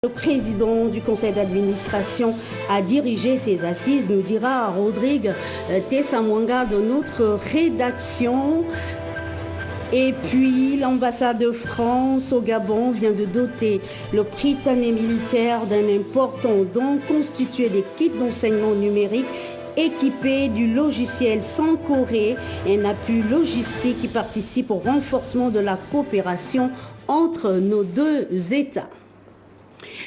Le président du conseil d'administration a dirigé ces assises, nous dira Rodrigue Tessamwanga de notre rédaction. Et puis l'ambassade de France au Gabon vient de doter le Prytanée militaire d'un important don constitué des kits d'enseignement numérique équipés du logiciel Sankoré, un appui logistique qui participe au renforcement de la coopération entre nos deux États.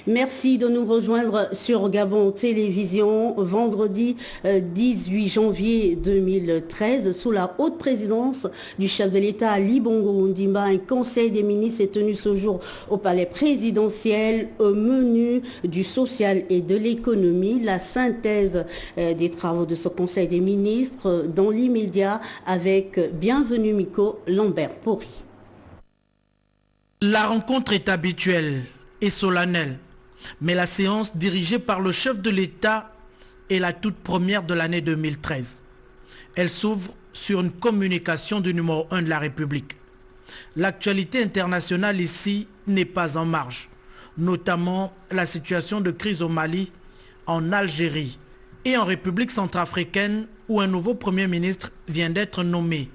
Merci de nous rejoindre sur Gabon Télévision vendredi 18 janvier 2013. Sous la haute présidence du chef de l'État Ali Bongo Ondimba, un conseil des ministres est tenu ce jour au palais présidentiel au menu du social et de l'économie. La synthèse des travaux de ce conseil des ministres dans l'immédiat avec Bienvenue Miko Lambert Pori. La rencontre est habituelle et solennelle, mais la séance dirigée par le chef de l'État est la toute première de l'année 2013. Elle s'ouvre sur une communication du numéro 1 de la République. L'actualité internationale ici n'est pas en marge, notamment la situation de crise au Mali, en Algérie et en République centrafricaine où un nouveau Premier ministre vient d'être nommé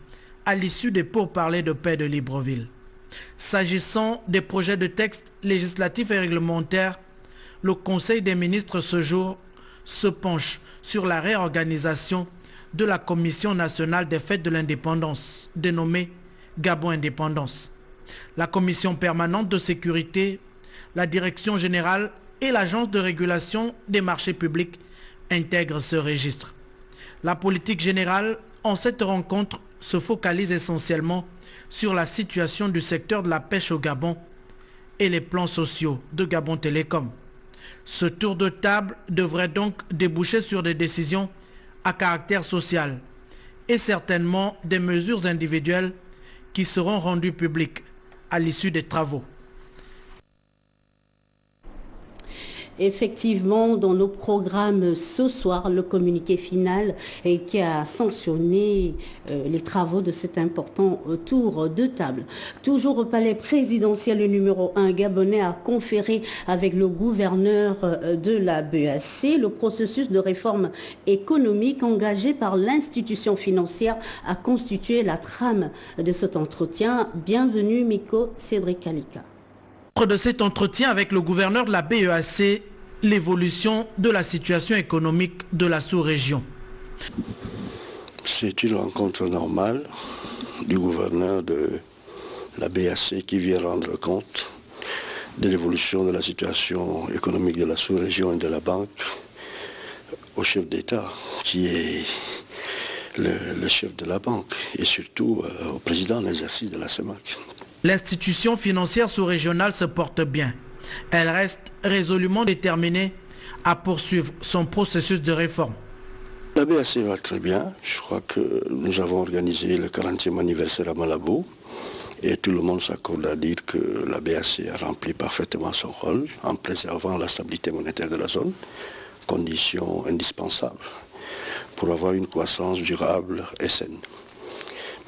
à l'issue des pourparlers de paix de Libreville. S'agissant des projets de textes législatifs et réglementaires, le Conseil des ministres ce jour se penche sur la réorganisation de la Commission nationale des fêtes de l'indépendance, dénommée Gabon Indépendance. La Commission permanente de sécurité, la Direction générale et l'Agence de régulation des marchés publics intègrent ce registre. La politique générale en cette rencontre se focalise essentiellement sur la situation du secteur de la pêche au Gabon et les plans sociaux de Gabon Télécom. Ce tour de table devrait donc déboucher sur des décisions à caractère social et certainement des mesures individuelles qui seront rendues publiques à l'issue des travaux. Effectivement, dans nos programmes ce soir, le communiqué final qui a sanctionné les travaux de cet important tour de table. Toujours au palais présidentiel, le numéro 1 gabonais a conféré avec le gouverneur de la BEAC. Le processus de réforme économique engagé par l'institution financière a constitué la trame de cet entretien. Bienvenue Miko Cédric Kalika. De cet entretien avec le gouverneur de la BEAC, l'évolution de la situation économique de la sous-région. C'est une rencontre normale du gouverneur de la BEAC qui vient rendre compte de l'évolution de la situation économique de la sous-région et de la banque au chef d'État qui est le chef de la banque et surtout au président en exercice de la CEMAC. L'institution financière sous-régionale se porte bien. Elle reste résolument déterminée à poursuivre son processus de réforme. La BEAC va très bien. Je crois que nous avons organisé le 40e anniversaire à Malabo et tout le monde s'accorde à dire que la BEAC a rempli parfaitement son rôle en préservant la stabilité monétaire de la zone, condition indispensable pour avoir une croissance durable et saine.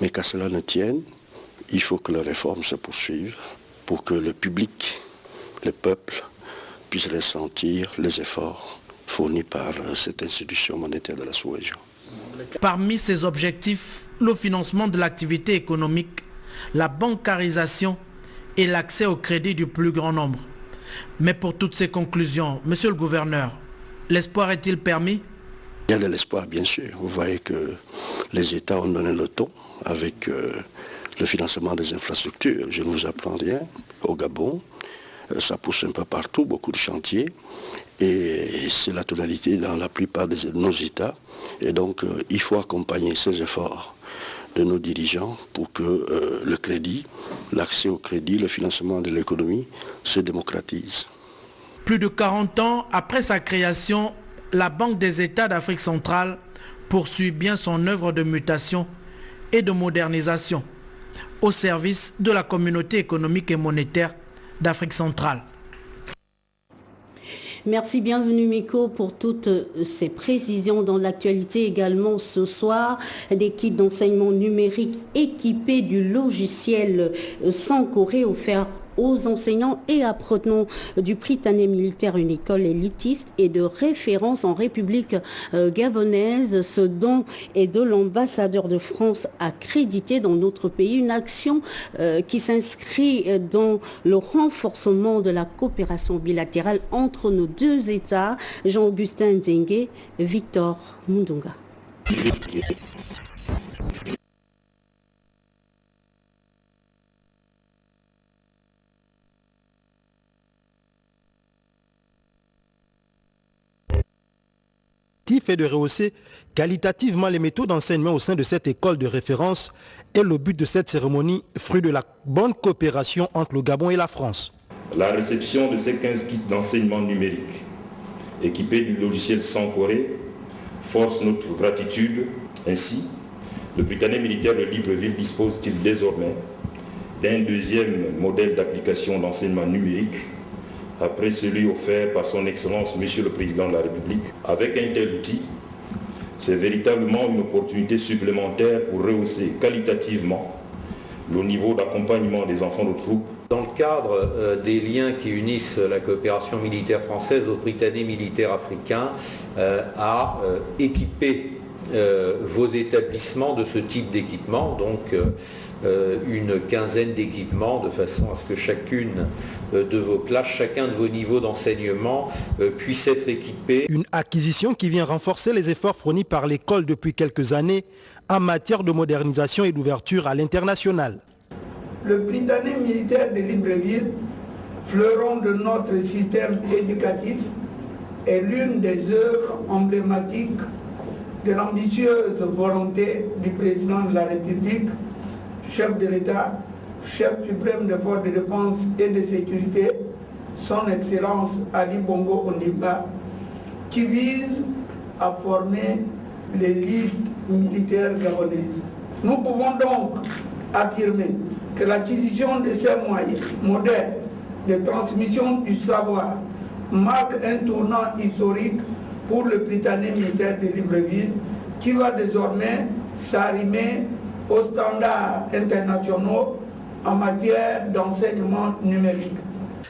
Mais qu'à cela ne tienne, il faut que les réformes se poursuivent pour que le public, le peuple, puisse ressentir les efforts fournis par cette institution monétaire de la sous-région. Parmi ces objectifs, le financement de l'activité économique, la bancarisation et l'accès au crédit du plus grand nombre. Mais pour toutes ces conclusions, monsieur le gouverneur, l'espoir est-il permis? Il y a de l'espoir, bien sûr. Vous voyez que les États ont donné le ton avec le financement des infrastructures. Je ne vous apprends rien. Au Gabon, ça pousse un peu partout, beaucoup de chantiers. Et c'est la tonalité dans la plupart de nos États. Et donc, il faut accompagner ces efforts de nos dirigeants pour que le crédit, l'accès au crédit, le financement de l'économie se démocratise. Plus de 40 ans après sa création, la Banque des États d'Afrique centrale poursuit bien son œuvre de mutation et de modernisation au service de la communauté économique et monétaire d'Afrique centrale. Merci, bienvenue Miko pour toutes ces précisions dans l'actualité également ce soir. Des kits d'enseignement numérique équipés du logiciel Sankoré offert aux enseignants et apprenants du Prytanée militaire, une école élitiste et de référence en République gabonaise. Ce don est de l'ambassadeur de France accrédité dans notre pays, une action qui s'inscrit dans le renforcement de la coopération bilatérale entre nos deux États. Jean-Augustin Nzengue, Victor Mundunga. Et de rehausser qualitativement les méthodes d'enseignement au sein de cette école de référence est le but de cette cérémonie, fruit de la bonne coopération entre le Gabon et la France. La réception de ces 15 kits d'enseignement numérique équipés du logiciel Sankoré force notre gratitude. Ainsi, le Prytanée militaire de Libreville dispose-t-il désormais d'un deuxième modèle d'application d'enseignement numérique après celui offert par son Excellence Monsieur le Président de la République. Avec un tel outil, c'est véritablement une opportunité supplémentaire pour rehausser qualitativement le niveau d'accompagnement des enfants de troupe. Dans le cadre des liens qui unissent la coopération militaire française au Prytanée militaire africain, à équiper vos établissements de ce type d'équipement, donc une quinzaine d'équipements, de façon à ce que chacune de vos classes, chacun de vos niveaux d'enseignement puisse être équipé. Une acquisition qui vient renforcer les efforts fournis par l'école depuis quelques années en matière de modernisation et d'ouverture à l'international. Le Prytanée militaire de Libreville, fleuron de notre système éducatif, est l'une des œuvres emblématiques de l'ambitieuse volonté du président de la République, chef de l'État, chef suprême des forces de défense et de sécurité, son Excellence Ali Bongo Ondimba, qui vise à former l'élite militaire gabonaise. Nous pouvons donc affirmer que l'acquisition de ces moyens modernes de transmission du savoir marque un tournant historique pour le Prytanée militaire de Libreville, qui va désormais s'arrimer aux standards internationaux en matière d'enseignement numérique.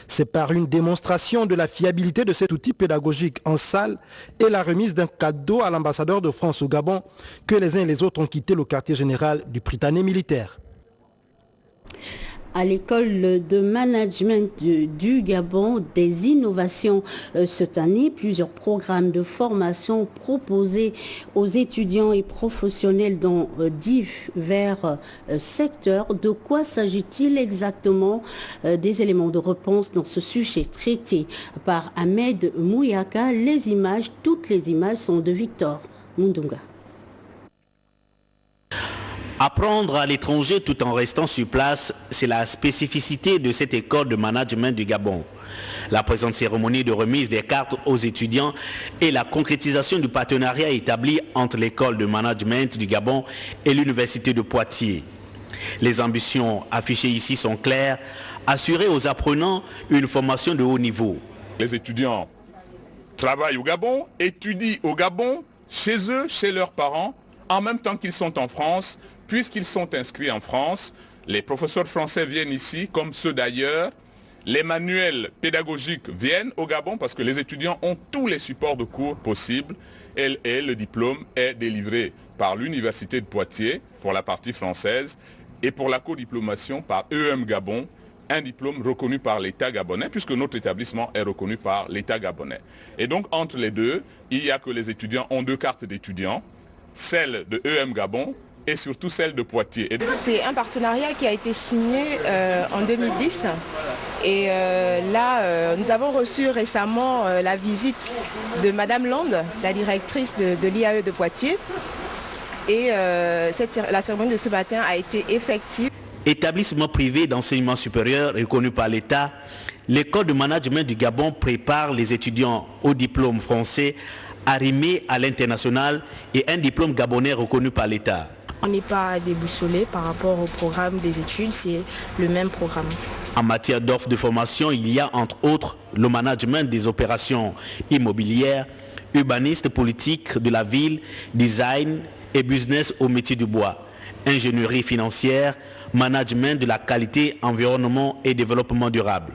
C'est par une démonstration de la fiabilité de cet outil pédagogique en salle et la remise d'un cadeau à l'ambassadeur de France au Gabon que les uns et les autres ont quitté le quartier général du Prytanée militaire. À l'école de management du Gabon, des innovations cette année, plusieurs programmes de formation proposés aux étudiants et professionnels dans divers secteurs. De quoi s'agit-il exactement? Des éléments de réponse dans ce sujet traité par Ahmed Mouyaka. Les images, toutes les images sont de Victor Mundunga. Apprendre à l'étranger tout en restant sur place, c'est la spécificité de cette école de management du Gabon. La présente cérémonie de remise des cartes aux étudiants et la concrétisation du partenariat établi entre l'école de management du Gabon et l'université de Poitiers. Les ambitions affichées ici sont claires, assurer aux apprenants une formation de haut niveau. Les étudiants travaillent au Gabon, étudient au Gabon, chez eux, chez leurs parents, en même temps qu'ils sont en France. Puisqu'ils sont inscrits en France, les professeurs français viennent ici, comme ceux d'ailleurs. Les manuels pédagogiques viennent au Gabon parce que les étudiants ont tous les supports de cours possibles. Et le diplôme est délivré par l'université de Poitiers pour la partie française et pour la codiplomation par EM Gabon, un diplôme reconnu par l'État gabonais puisque notre établissement est reconnu par l'État gabonais. Et donc entre les deux, il y a que les étudiants ont deux cartes d'étudiants, celle de EM Gabon et surtout celle de Poitiers. C'est un partenariat qui a été signé en 2010 et là nous avons reçu récemment la visite de Madame Land, la directrice de l'IAE de Poitiers et la cérémonie de ce matin a été effective. Établissement privé d'enseignement supérieur reconnu par l'État, l'école de management du Gabon prépare les étudiants au diplôme français arrimé à l'international et un diplôme gabonais reconnu par l'État. On n'est pas déboussolé par rapport au programme des études, c'est le même programme. En matière d'offres de formation, il y a entre autres le management des opérations immobilières, urbaniste politique de la ville, design et business au métier du bois, ingénierie financière, management de la qualité, environnement et développement durable.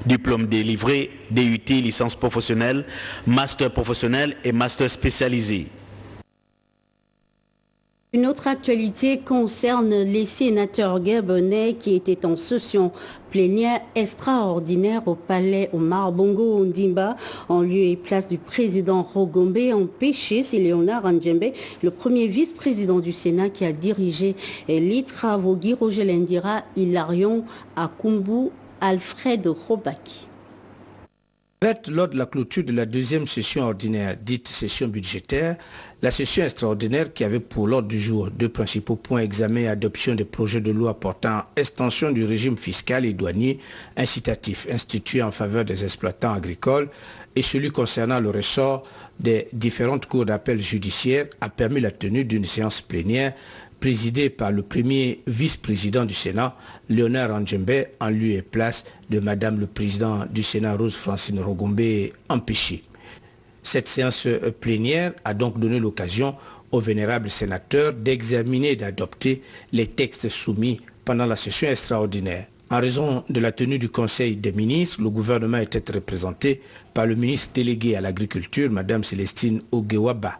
Diplôme délivré, DUT, licence professionnelle, master professionnel et master spécialisé. Une autre actualité concerne les sénateurs gabonais qui étaient en session plénière extraordinaire au palais Omar Bongo Ondimba, en lieu et place du président Rogombe empêché. C'est Léonard Andjembe, le premier vice-président du Sénat qui a dirigé les travaux. Guy Roger Lendira, Hilarion Akumbu, Alfred Robaki. Lors de la clôture de la deuxième session ordinaire, dite session budgétaire, la session extraordinaire qui avait pour l'ordre du jour deux principaux points, examen et adoption des projets de loi portant extension du régime fiscal et douanier incitatif institué en faveur des exploitants agricoles et celui concernant le ressort des différentes cours d'appel judiciaires, a permis la tenue d'une séance plénière présidé par le premier vice-président du Sénat, Léonard Andjembe, en lieu et place de Madame le Président du Sénat, Rose Francine Rogombe, empêchée. Cette séance plénière a donc donné l'occasion aux vénérables sénateurs d'examiner et d'adopter les textes soumis pendant la session extraordinaire. En raison de la tenue du Conseil des ministres, le gouvernement était représenté par le ministre délégué à l'agriculture, Madame Célestine Ogewaba.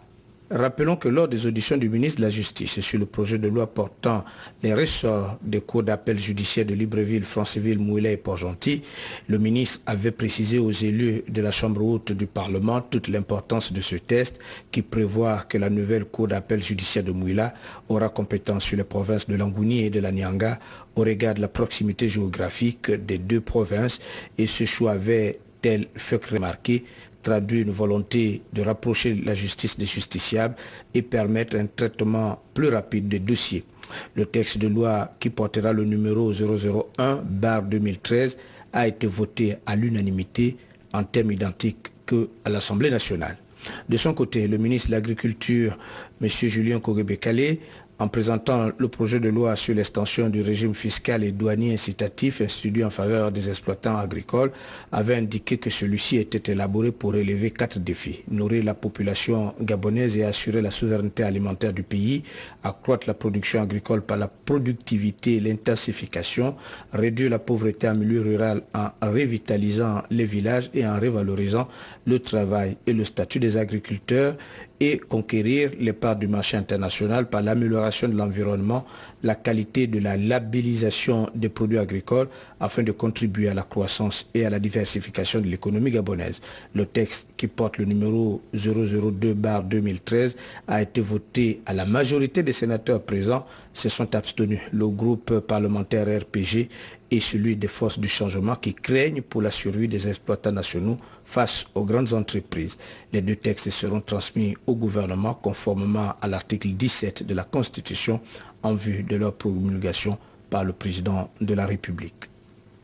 Rappelons que lors des auditions du ministre de la Justice sur le projet de loi portant les ressorts des cours d'appel judiciaires de Libreville, Franceville, Mouila et Port-Gentil, le ministre avait précisé aux élus de la Chambre haute du Parlement toute l'importance de ce texte qui prévoit que la nouvelle cour d'appel judiciaire de Mouila aura compétence sur les provinces de Langouni et de la Nyanga au regard de la proximité géographique des deux provinces, et ce choix avait, tel fait remarquer, traduit une volonté de rapprocher la justice des justiciables et permettre un traitement plus rapide des dossiers. Le texte de loi qui portera le numéro 001/2013 a été voté à l'unanimité en termes identiques qu'à l'Assemblée nationale. De son côté, le ministre de l'Agriculture, M. Julien Kogebe-Kalé, en présentant le projet de loi sur l'extension du régime fiscal et douanier incitatif institué en faveur des exploitants agricoles, avait indiqué que celui-ci était élaboré pour relever 4 défis: nourrir la population gabonaise et assurer la souveraineté alimentaire du pays, accroître la production agricole par la productivité et l'intensification, réduire la pauvreté en milieu rural en revitalisant les villages et en revalorisant le travail et le statut des agriculteurs, et conquérir les parts du marché international par l'amélioration de l'environnement, la qualité de la labellisation des produits agricoles afin de contribuer à la croissance et à la diversification de l'économie gabonaise. Le texte qui porte le numéro 002/2013 a été voté à la majorité des sénateurs présents. Se sont abstenus le groupe parlementaire RPG et celui des forces du changement qui craignent pour la survie des exploitants nationaux face aux grandes entreprises. Les deux textes seront transmis au gouvernement conformément à l'article 17 de la Constitution en vue de leur promulgation par le président de la République.